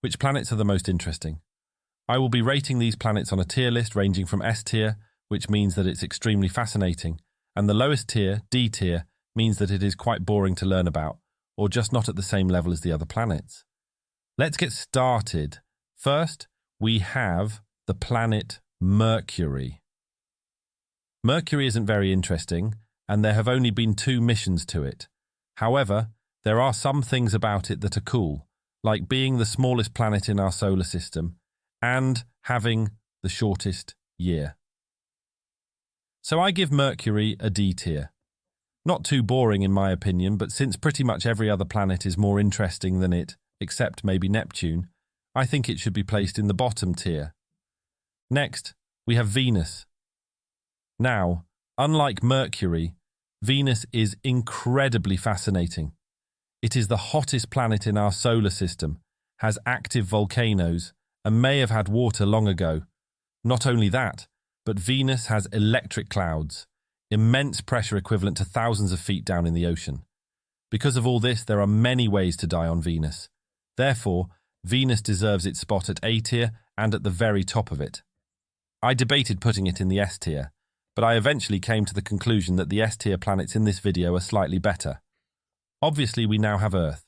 Which planets are the most interesting? I will be rating these planets on a tier list ranging from S tier, which means that it's extremely fascinating, and the lowest tier, D tier, means that it is quite boring to learn about, or just not at the same level as the other planets. Let's get started. First, we have the planet Mercury. Mercury isn't very interesting, and there have only been 2 missions to it. However, there are some things about it that are cool, like being the smallest planet in our solar system and having the shortest year. So I give Mercury a D tier. Not too boring in my opinion, but since pretty much every other planet is more interesting than it, except maybe Neptune, I think it should be placed in the bottom tier. Next, we have Venus. Now, unlike Mercury, Venus is incredibly fascinating. It is the hottest planet in our solar system, has active volcanoes, and may have had water long ago. Not only that, but Venus has electric clouds, immense pressure equivalent to thousands of feet down in the ocean. Because of all this, there are many ways to die on Venus. Therefore, Venus deserves its spot at A tier and at the very top of it. I debated putting it in the S tier, but I eventually came to the conclusion that the S tier planets in this video are slightly better. Obviously, we now have Earth.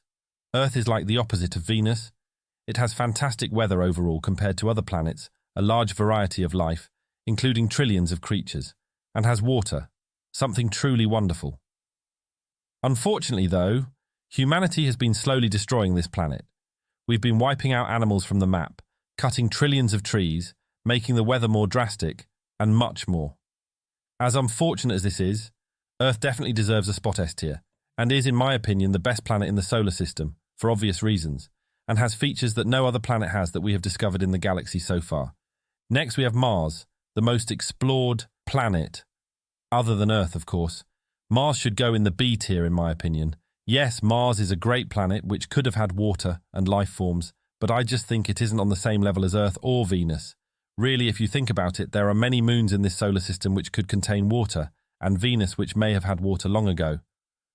Earth is like the opposite of Venus. It has fantastic weather overall compared to other planets, a large variety of life, including trillions of creatures, and has water, something truly wonderful. Unfortunately, though, humanity has been slowly destroying this planet. We've been wiping out animals from the map, cutting trillions of trees, making the weather more drastic, and much more. As unfortunate as this is, Earth definitely deserves a spot S tier, and is, in my opinion, the best planet in the solar system, for obvious reasons, and has features that no other planet has that we have discovered in the galaxy so far. Next, we have Mars, the most explored planet, other than Earth, of course. Mars should go in the B tier, in my opinion. Yes, Mars is a great planet which could have had water and life forms, but I just think it isn't on the same level as Earth or Venus. Really, if you think about it, there are many moons in this solar system which could contain water, and Venus which may have had water long ago.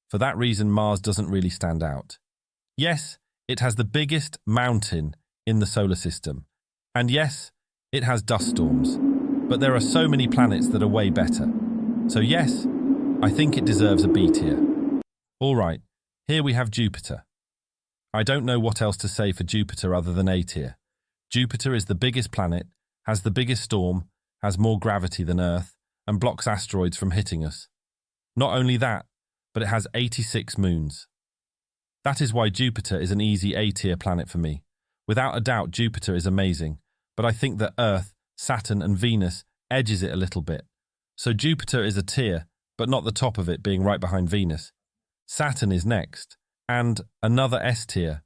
For that reason, Mars doesn't really stand out. Yes, it has the biggest mountain in the solar system. And yes, it has dust storms. But there are so many planets that are way better. So yes, I think it deserves a B tier. Alright, here we have Jupiter. I don't know what else to say for Jupiter other than A tier. Jupiter is the biggest planet, has the biggest storm, has more gravity than Earth, and blocks asteroids from hitting us. Not only that, but it has 86 moons. That is why Jupiter is an easy A tier planet for me. Without a doubt, Jupiter is amazing, but I think that Earth, Saturn and Venus edges it a little bit. So Jupiter is a tier, but not the top of it, being right behind Venus. Saturn is next, and another S tier.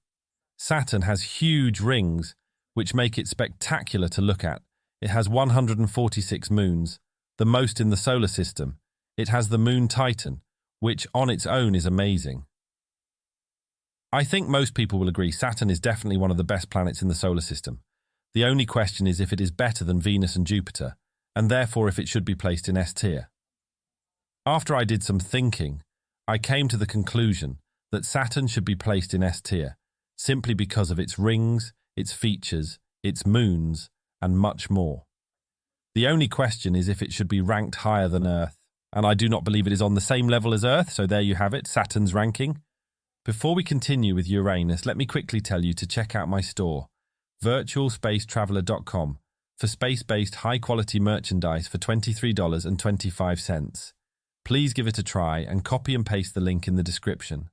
Saturn has huge rings, which make it spectacular to look at. It has 146 moons, the most in the solar system. It has the moon Titan, which on its own is amazing. I think most people will agree Saturn is definitely one of the best planets in the solar system. The only question is if it is better than Venus and Jupiter, and therefore if it should be placed in S tier. After I did some thinking, I came to the conclusion that Saturn should be placed in S tier, simply because of its rings, its features, its moons, and much more. The only question is if it should be ranked higher than Earth, and I do not believe it is on the same level as Earth, so there you have it, Saturn's ranking. Before we continue with Uranus, let me quickly tell you to check out my store, virtualspacetraveler.com, for space-based high-quality merchandise for $23.25. Please give it a try and copy and paste the link in the description.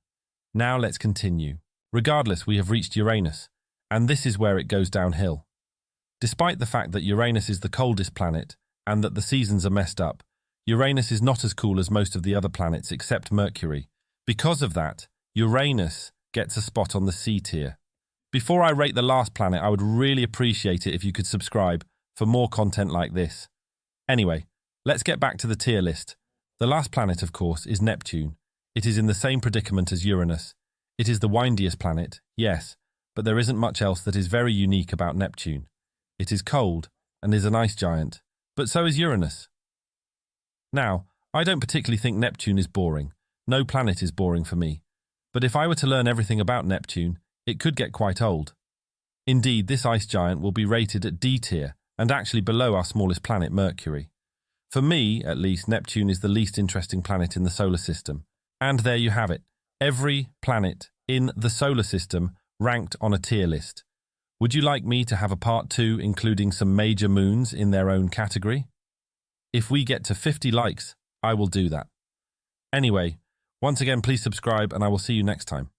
Now let's continue. Regardless, we have reached Uranus, and this is where it goes downhill. Despite the fact that Uranus is the coldest planet and that the seasons are messed up, Uranus is not as cool as most of the other planets except Mercury. Because of that, Uranus gets a spot on the C tier. Before I rate the last planet, I would really appreciate it if you could subscribe for more content like this. Anyway, let's get back to the tier list. The last planet, of course, is Neptune. It is in the same predicament as Uranus. It is the windiest planet, yes, but there isn't much else that is very unique about Neptune. It is cold and is an ice giant, but so is Uranus. Now, I don't particularly think Neptune is boring. No planet is boring for me. But if I were to learn everything about Neptune, it could get quite old. Indeed, this ice giant will be rated at D tier and actually below our smallest planet, Mercury. For me, at least, Neptune is the least interesting planet in the solar system. And there you have it. Every planet in the solar system ranked on a tier list. Would you like me to have a part 2 including some major moons in their own category? If we get to 50 likes, I will do that. Anyway, once again, please subscribe and I will see you next time.